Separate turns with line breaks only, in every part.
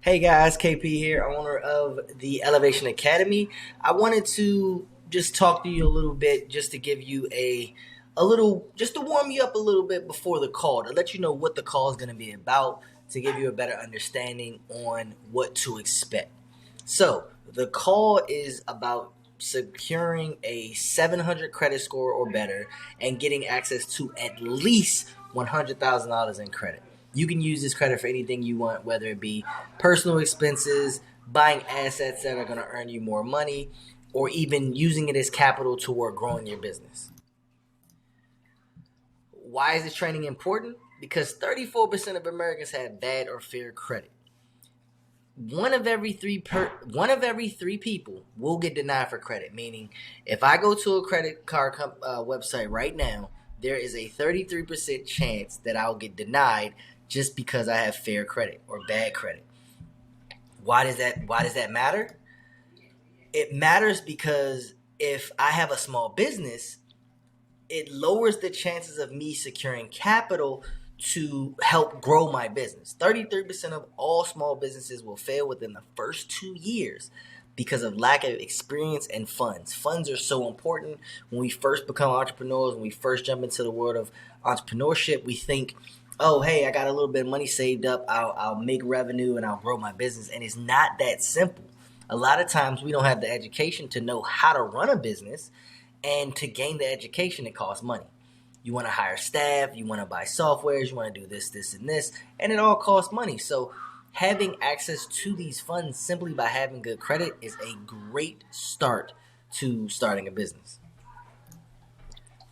Hey guys, KP here, owner of the Elevation Academy. I wanted to just talk to you a little bit, just to give you a little, just to warm you up a little bit before the call, to let you know what the call is going to be about, to give you a better understanding on what to expect. So, the call is about securing a 700 credit score or better and getting access to at least $100,000 in credit. You can use this credit for anything you want, whether it be personal expenses, buying assets that are going to earn you more money, or even using it as capital toward growing your business. Why is this training important? Because 34% of Americans have bad or fair credit. One of every three people will get denied for credit. Meaning, if I go to a credit card website right now, there is a 33% chance that I'll get denied just because I have fair credit or bad credit. Why does that matter? It matters because if I have a small business, it lowers the chances of me securing capital to help grow my business. 33% of all small businesses will fail within the first 2 years because of lack of experience and funds. Funds are so important when we first become entrepreneurs, when we first jump into the world of entrepreneurship. We think, oh, hey, I got a little bit of money saved up. I'll make revenue and I'll grow my business. And it's not that simple. A lot of times we don't have the education to know how to run a business, and to gain the education, it costs money. You want to hire staff, you want to buy softwares, you want to do this, and this, and it all costs money. So having access to these funds simply by having good credit is a great start to starting a business.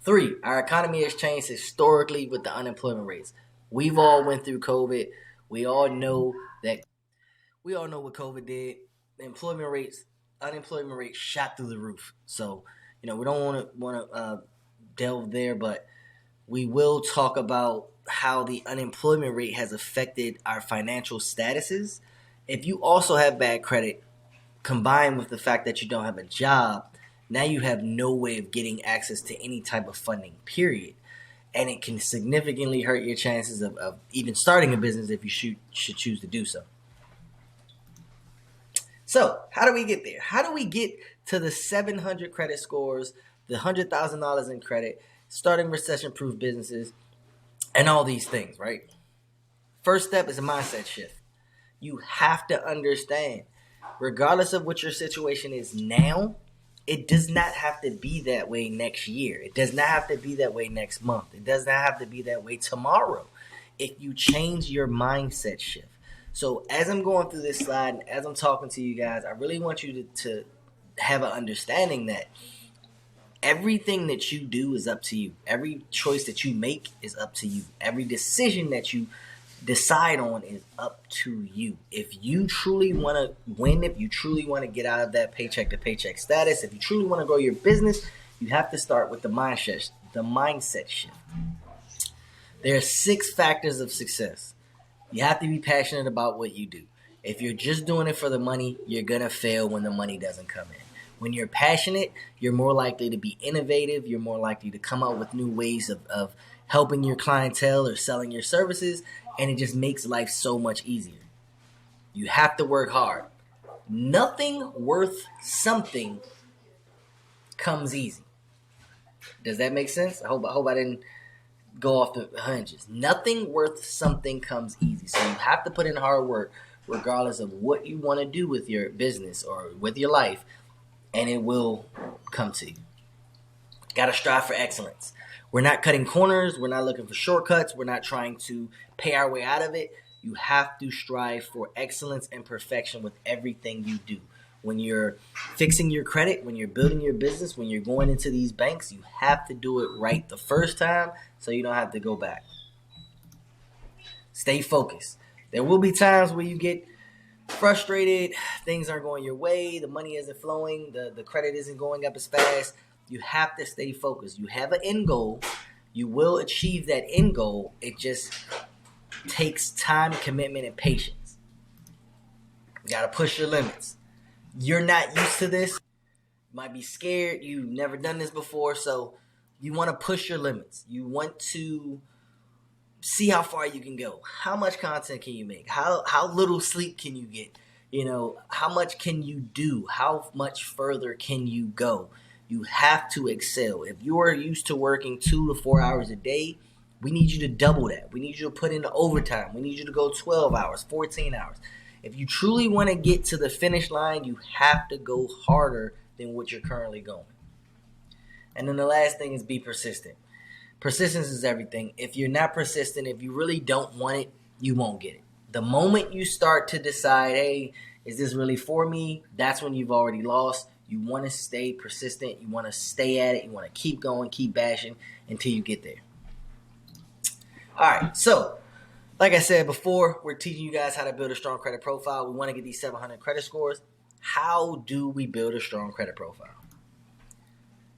Three, our economy has changed historically with the unemployment rates. We've all went through COVID. We all know that we all know what COVID did. The unemployment rates shot through the roof. So we don't want to delve there, but we will talk about how the unemployment rate has affected our financial statuses. If you also have bad credit, combined with the fact that you don't have a job, now you have no way of getting access to any type of funding, period. And it can significantly hurt your chances of even starting a business if you should choose to do so. So, how do we get there? How do we get to the 700 credit scores, the $100,000 in credit, starting recession-proof businesses, and all these things, right? First step is a mindset shift. You have to understand, regardless of what your situation is now, it does not have to be that way next year. It does not have to be that way next month. It does not have to be that way tomorrow. If you change your mindset shift. So as I'm going through this slide and as I'm talking to you guys, I really want you to have an understanding that everything that you do is up to you. Every choice that you make is up to you. Every decision that you decide on is up to you. If you truly want to win, if you truly want to get out of that paycheck to paycheck status, if you truly want to grow your business, you have to start with the mindset shift. There are 6 factors of success. You have to be passionate about what you do. If you're just doing it for the money, you're going to fail when the money doesn't come in. When you're passionate, you're more likely to be innovative. You're more likely to come out with new ways of helping your clientele or selling your services, and it just makes life so much easier. You have to work hard. Nothing worth something comes easy. Does that make sense? I hope I didn't go off the hinges. Nothing worth something comes easy. So you have to put in hard work regardless of what you want to do with your business or with your life, and it will come to you. Got to strive for excellence. We're not cutting corners. We're not looking for shortcuts. We're not trying to pay our way out of it. You have to strive for excellence and perfection with everything you do. When you're fixing your credit, when you're building your business, when you're going into these banks, you have to do it right the first time so you don't have to go back. Stay focused. There will be times where you get frustrated, things aren't going your way, the money isn't flowing, the credit isn't going up as fast. You have to stay focused. You have an end goal. You will achieve that end goal. It just takes time, commitment, and patience. You got to push your limits. You're not used to this. You might be scared. You've never done this before. So you want to push your limits. You want to see how far you can go. How much content can you make? How little sleep can you get? How much can you do? How much further can you go? You have to excel. If you are used to working 2 to 4 hours a day, we need you to double that. We need you to put in the overtime. We need you to go 12 hours, 14 hours. If you truly want to get to the finish line, you have to go harder than what you're currently going. And then the last thing is be persistent. Persistence is everything. If you're not persistent, if you really don't want it, you won't get it. The moment you start to decide, hey, is this really for me? That's when you've already lost. You want to stay persistent. You want to stay at it. You want to keep going, keep bashing until you get there. All right, so like I said before, we're teaching you guys how to build a strong credit profile. We want to get these 700 credit scores. How do we build a strong credit profile?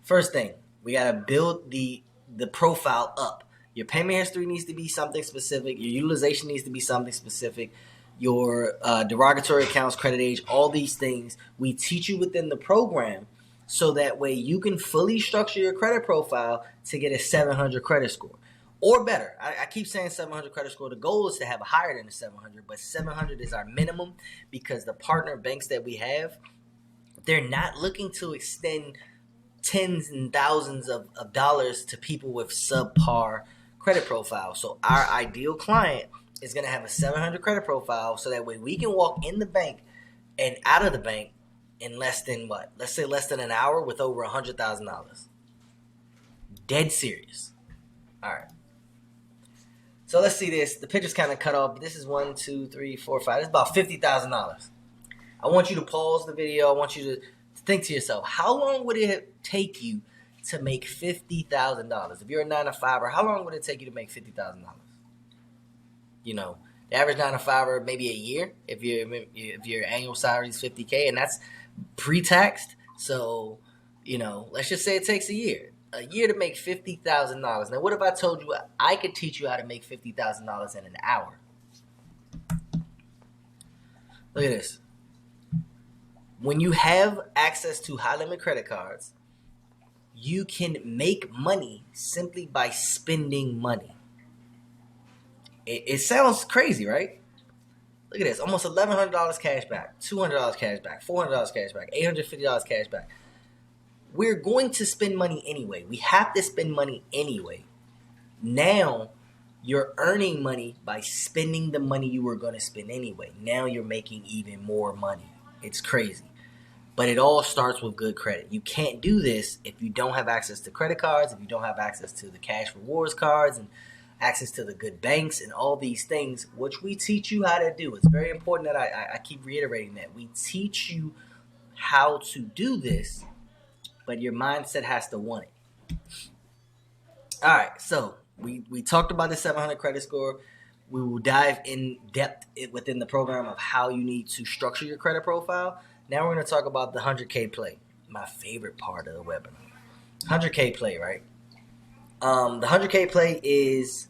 First thing, we got to build the profile up. Your payment history needs to be something specific. Your utilization needs to be something specific. Your derogatory accounts, credit age, all these things we teach you within the program so that way you can fully structure your credit profile to get a 700 credit score. Or better. I keep saying 700 credit score. The goal is to have a higher than a 700, but 700 is our minimum because the partner banks that we have, they're not looking to extend tens and thousands of dollars to people with subpar credit profile. So our ideal client is going to have a 700 credit profile so that way we can walk in the bank and out of the bank in less than what? Let's say less than an hour with over $100,000. Dead serious. All right. So let's see this. The picture's kind of cut off, but this is 1, 2, 3, 4, 5. It's about $50,000. I want you to pause the video. I want you to think to yourself, how long would it take you to make $50,000? If you're a 9-to-5er, how long would it take you to make $50,000? The average 9-to-5er, maybe a year. If your annual salary is $50K, and that's pre-taxed. So, let's just say it takes a year. A year to make $50,000. Now, what if I told you I could teach you how to make $50,000 in an hour? Look at this. When you have access to high-limit credit cards, you can make money simply by spending money. It sounds crazy, right? Look at this. Almost $1,100 cash back, $200 cash back, $400 cash back, $850 cash back. We're going to spend money anyway. We have to spend money anyway. Now, you're earning money by spending the money you were going to spend anyway. Now you're making even more money. It's crazy. But it all starts with good credit. You can't do this if you don't have access to credit cards, if you don't have access to the cash rewards cards and access to the good banks and all these things, which we teach you how to do. It's very important that I keep reiterating that. We teach you how to do this, but your mindset has to want it. All right, so we talked about the 700 credit score. We will dive in depth within the program of how you need to structure your credit profile. Now we're going to talk about the 100K play, my favorite part of the webinar. 100K play, right? The 100K play is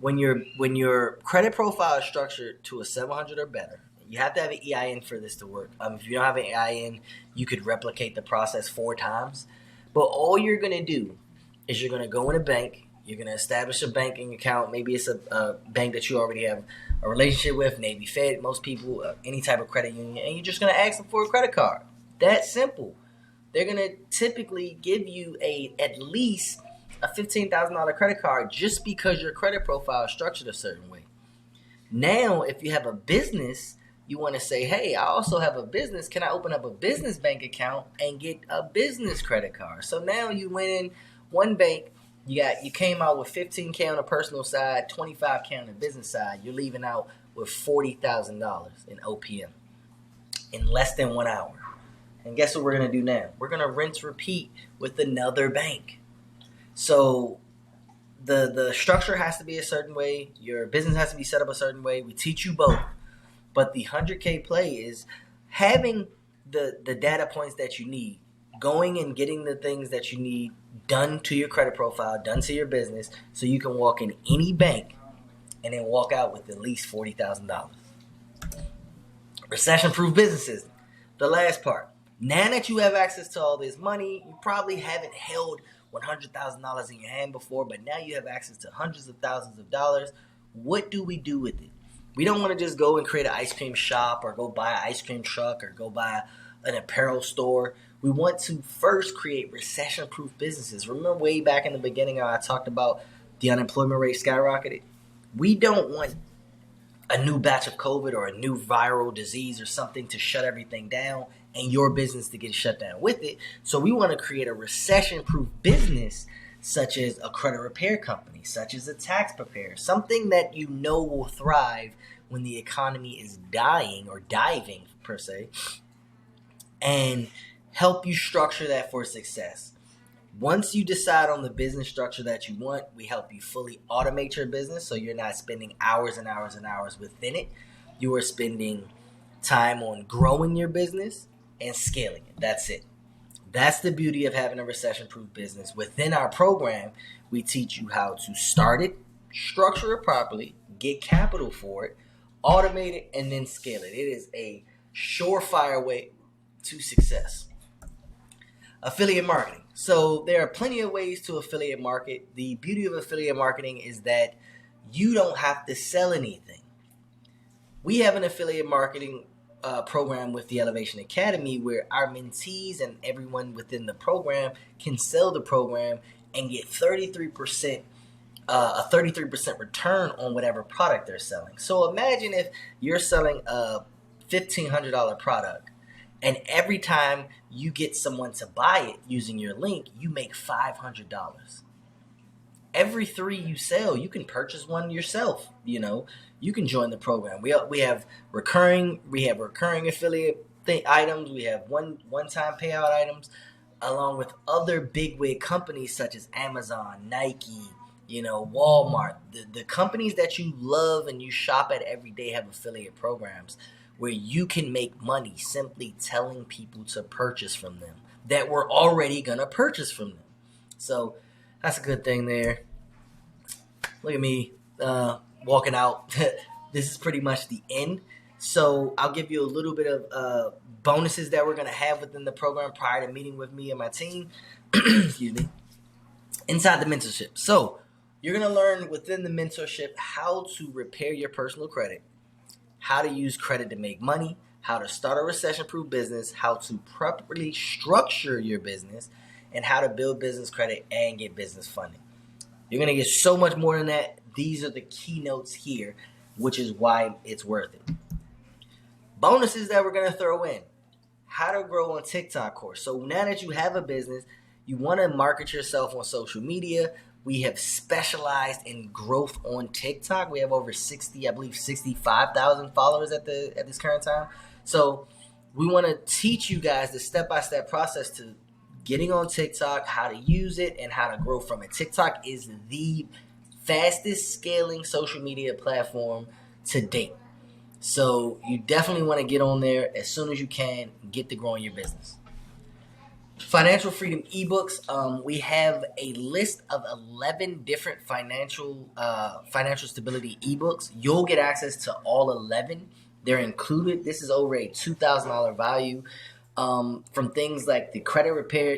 when your credit profile is structured to a 700 or better. You have to have an EIN for this to work. If you don't have an EIN, you could replicate the process 4 times. But all you're going to do is you're going to go in a bank. You're going to establish a banking account. Maybe it's a bank that you already have a relationship with, Navy Fed, most people, any type of credit union. And you're just going to ask them for a credit card. That's simple. They're going to typically give you at least a $15,000 credit card just because your credit profile is structured a certain way. Now, if you have a business, you want to say, hey, I also have a business. Can I open up a business bank account and get a business credit card? So now you went in one bank, you came out with $15K on the personal side, $25K on the business side. You're leaving out with $40,000 in OPM in less than 1 hour. And guess what we're going to do now? We're going to rinse repeat with another bank. So the structure has to be a certain way. Your business has to be set up a certain way. We teach you both. But the 100K play is having the data points that you need, going and getting the things that you need done to your credit profile, done to your business, so you can walk in any bank and then walk out with at least $40,000. Recession-proof businesses. The last part. Now that you have access to all this money, you probably haven't held $100,000 in your hand before, but now you have access to hundreds of thousands of dollars. What do we do with it? We don't want to just go and create an ice cream shop or go buy an ice cream truck or go buy an apparel store. We want to first create recession-proof businesses. Remember way back in the beginning I talked about the unemployment rate skyrocketed? We don't want a new batch of COVID or a new viral disease or something to shut everything down and your business to get shut down with it. So we want to create a recession-proof business such as a credit repair company, such as a tax preparer, something that you know will thrive when the economy is dying or diving per se, and help you structure that for success. Once you decide on the business structure that you want, we help you fully automate your business so you're not spending hours and hours and hours within it. You are spending time on growing your business and scaling it. That's it. That's the beauty of having a recession-proof business. Within our program, we teach you how to start it, structure it properly, get capital for it, automate it, and then scale it. It is a surefire way to success. Affiliate marketing. So there are plenty of ways to affiliate market. The beauty of affiliate marketing is that you don't have to sell anything. We have an affiliate marketing program with the Elevation Academy where our mentees and everyone within the program can sell the program and get 33% a 33% return on whatever product they're selling. So imagine if you're selling a $1,500 product, and every time you get someone to buy it using your link, you make $500. Every 3 you sell, you can purchase one yourself. You can join the program. We have recurring affiliate items. We have one-time payout items, along with other bigwig companies such as Amazon, Nike, Walmart. The companies that you love and you shop at every day have affiliate programs where you can make money simply telling people to purchase from them that were already going to purchase from them. So that's a good thing there. Look at me walking out. This is pretty much the end. So I'll give you a little bit of bonuses that we're going to have within the program prior to meeting with me and my team. Excuse me. Inside the mentorship. So you're going to learn within the mentorship how to repair your personal credit, how to use credit to make money, how to start a recession-proof business, how to properly structure your business, and how to build business credit and get business funding. You're going to get so much more than that. These are the keynotes here, which is why it's worth it. Bonuses that we're going to throw in. How to grow on TikTok course. So now that you have a business, you want to market yourself on social media. We have specialized in growth on TikTok. We have over 65,000 followers at this current time. So we want to teach you guys the step-by-step process to getting on TikTok, how to use it, and how to grow from it. TikTok is the fastest scaling social media platform to date. So you definitely want to get on there as soon as you can, get to growing your business. Financial freedom ebooks. We have a list of 11 different financial stability ebooks. You'll get access to all 11. They're included. This is over a $2,000 value. From things like the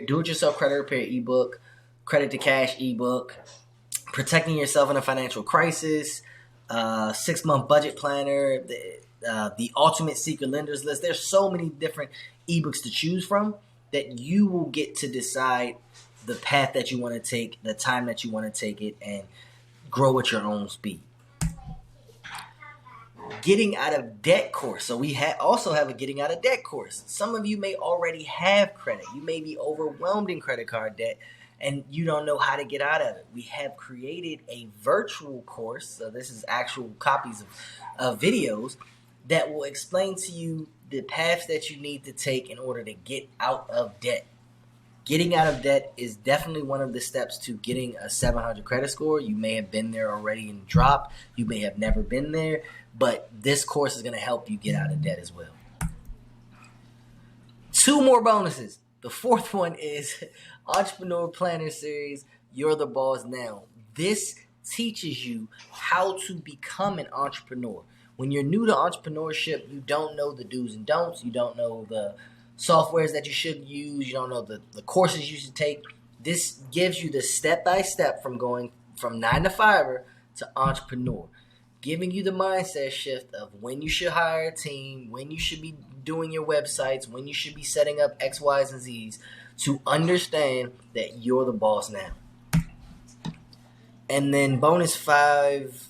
do-it-yourself credit repair ebook, credit to cash ebook, protecting yourself in a financial crisis, 6-month budget planner, the ultimate secret lenders list. There's so many different ebooks to choose from that you will get to decide the path that you want to take, the time that you want to take it, and grow at your own speed. Getting out of debt course. So we also have a getting out of debt course. Some of you may already have credit. You may be overwhelmed in credit card debt and you don't know how to get out of it. We have created a virtual course. So this is actual copies of videos that will explain to you the paths that you need to take in order to get out of debt. Getting out of debt is definitely one of the steps to getting a 700 credit score. You may have been there already and dropped. You may have never been there, but this course is going to help you get out of debt as well. 2 more bonuses. The 4th one is Entrepreneur Planner Series, You're the Boss Now. This teaches you how to become an entrepreneur. When you're new to entrepreneurship, you don't know the do's and don'ts. You don't know the softwares that you should use. You don't know the courses you should take. This gives you the step-by-step from going from 9 to 5 to entrepreneur, giving you the mindset shift of when you should hire a team, when you should be doing your websites, when you should be setting up X, Y's, and Z's to understand that you're the boss now. And then bonus 5,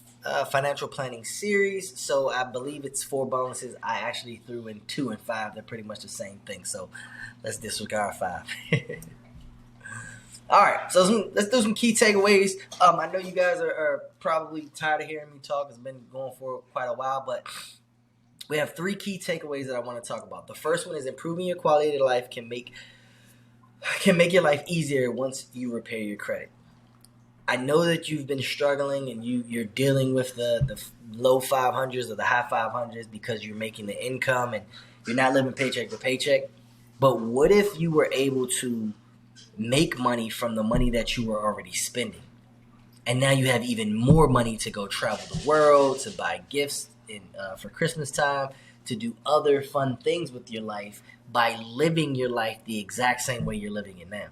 financial planning series. So I believe it's 4 bonuses. I actually threw in 2 and 5. They're pretty much the same thing. So let's disregard 5. All right, so let's do some key takeaways. I know you guys are probably tired of hearing me talk. It's been going for quite a while, but we have 3 key takeaways that I want to talk about. The first one is improving your quality of life can make your life easier once you repair your credit. I know that you've been struggling and you're dealing with the low 500s or the high 500s because you're making the income and you're not living paycheck to paycheck. But what if you were able to make money from the money that you were already spending? And now you have even more money to go travel the world, to buy gifts for Christmas time, to do other fun things with your life by living your life the exact same way you're living it now.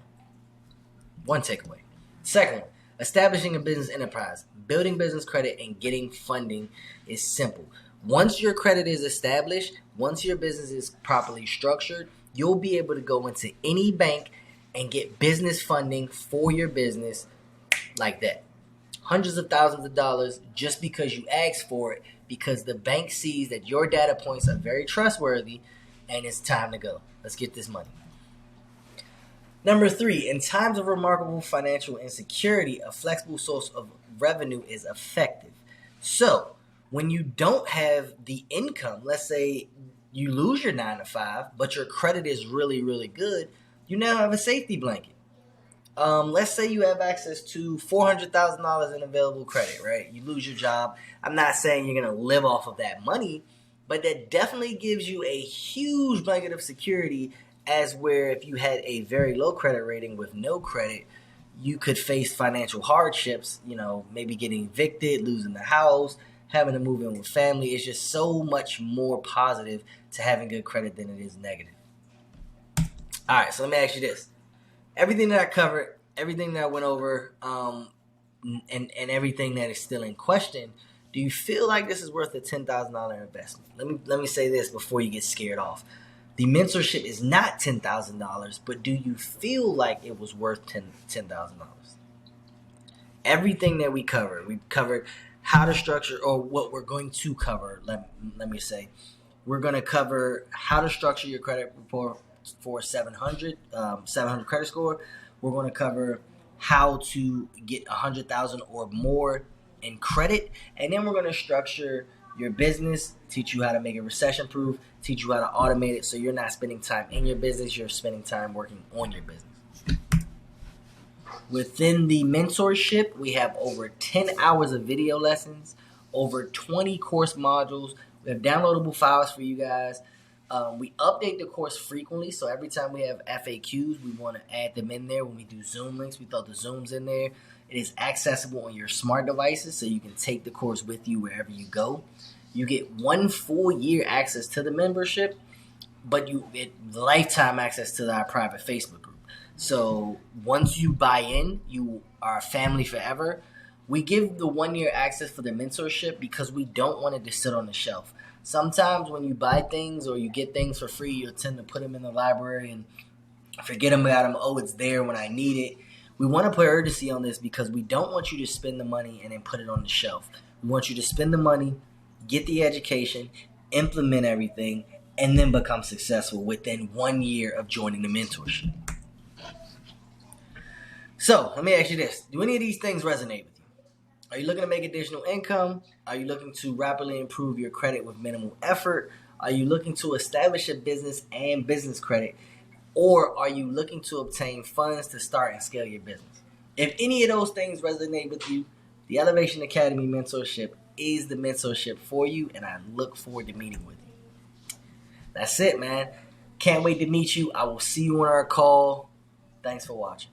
One takeaway. Second one, establishing a business enterprise. Building business credit and getting funding is simple. Once your credit is established, once your business is properly structured, you'll be able to go into any bank and get business funding for your business like that. Hundreds of thousands of dollars just because you asked for it, because the bank sees that your data points are very trustworthy and it's time to go. Let's get this money. Number 3, in times of remarkable financial insecurity, a flexible source of revenue is effective. So when you don't have the income, let's say you lose your 9 to 5, but your credit is really, really good, you now have a safety blanket. Let's say you have access to $400,000 in available credit, right? You lose your job. I'm not saying you're going to live off of that money, but that definitely gives you a huge blanket of security, as where if you had a very low credit rating with no credit, you could face financial hardships, maybe getting evicted, losing the house, having to move in with family. It's just so much more positive to having good credit than it is negative. All right, so let me ask you this. Everything that I covered, everything that I went over, and everything that is still in question, do you feel like this is worth a $10,000 investment? Let me say this before you get scared off. The mentorship is not $10,000, but do you feel like it was worth $10,000? Everything that we covered how to structure, or what we're going to cover, let me say. We're going to cover how to structure your credit report for 700 credit score. We're going to cover how to get 100,000 or more in credit, and then we're going to structure your business, teach you how to make it recession-proof, teach you how to automate it so you're not spending time in your business, you're spending time working on your business. Within the mentorship, we have over 10 hours of video lessons, over 20 course modules. We have downloadable files for you guys. We update the course frequently, so every time we have FAQs, we want to add them in there. When we do Zoom links, we throw the Zooms in there. It is accessible on your smart devices, so you can take the course with you wherever you go. You get 1 full year access to the membership, but you get lifetime access to our private Facebook group. So once you buy in, you are a family forever. We give the 1 year access for the mentorship because we don't want it to sit on the shelf. Sometimes when you buy things or you get things for free, you'll tend to put them in the library and forget about them. Oh, it's there when I need it. We want to put urgency on this because we don't want you to spend the money and then put it on the shelf. We want you to spend the money, get the education, implement everything, and then become successful within 1 year of joining the mentorship. So let me ask you this. Do any of these things resonate with you? Are you looking to make additional income? Are you looking to rapidly improve your credit with minimal effort? Are you looking to establish a business and business credit? Or are you looking to obtain funds to start and scale your business? If any of those things resonate with you, the Elevation Academy Mentorship is the mentorship for you, and I look forward to meeting with you. That's it, man. Can't wait to meet you. I will see you on our call. Thanks for watching.